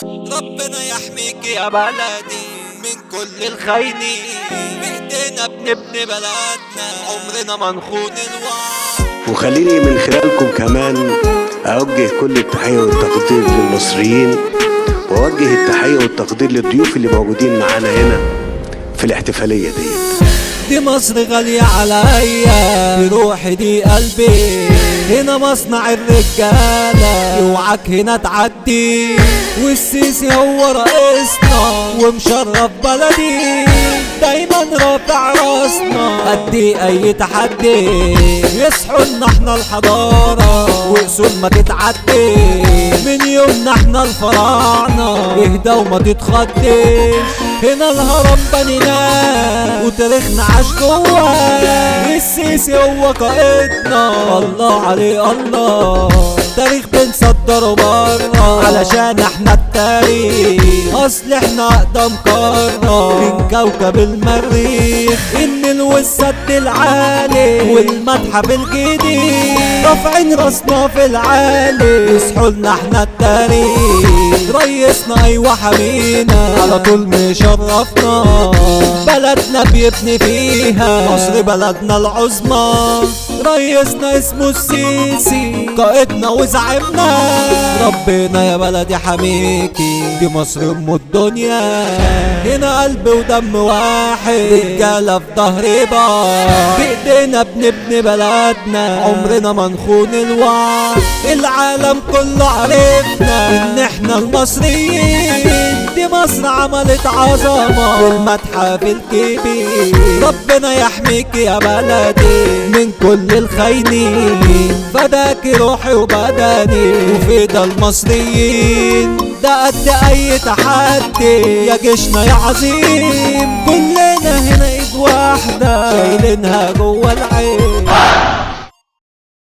ربنا يحميك يا بلدي من كل الخاينين، بايدينا بنبني بلدنا عمرنا ما نخون الوعد. وخليني من خلالكم كمان أوجه كل التحية والتقدير للمصريين، وأوجه التحية والتقدير للضيوف اللي موجودين معانا هنا في الاحتفالية دي مصر غالية عليا، دي روحي دي قلبي، هنا مصنع الرجالة، اوعك هنا تعدي، والسيسي هو رئيسنا ومشرف بلدي، دايما رافع راسنا قد اي تحدي، يصحوا لنا احنا الحضارة واصول ما تتعدي، من يومنا احنا الفراعنة اهدى وما تتخدش، هنا الهرم بنيناه وتاريخنا عاش جواه، السيسي هو قائدنا الله عليه الله، تاريخ بنصدره بره علشان احنا التاريخ، اصل احنا اقدم قارة من كوكب المريخ، النيل والسد العالي والمتحف الجديد، رافعين راسنا في العالي، يصحوا لنا احنا التاريخ، ريسنا ايوه حمينا على طول مشرفنا، بلدنا بيبني فيها مصر بلدنا العظمى، ريسنا اسمه السيسي قائدنا وزعمنا، ربنا يا بلدي حميكي دي مصر ام الدنيا، هنا قلب ودم واحد رجاله في ظهر بعض، بايدينا بنبني بلدنا عمرنا ما نخون الوعد، العالم كله عرفنا ان احنا المصريين، دي مصر عملت عظمه والمتحف الكبير، ربنا يحميك يا بلدي من كل الخاينين، فداك روحي وبدني وفدا المصريين، ده قد اي تحدي يا جيشنا يا عظيم، كلنا هنا ايد واحده شايلينها جوه العين.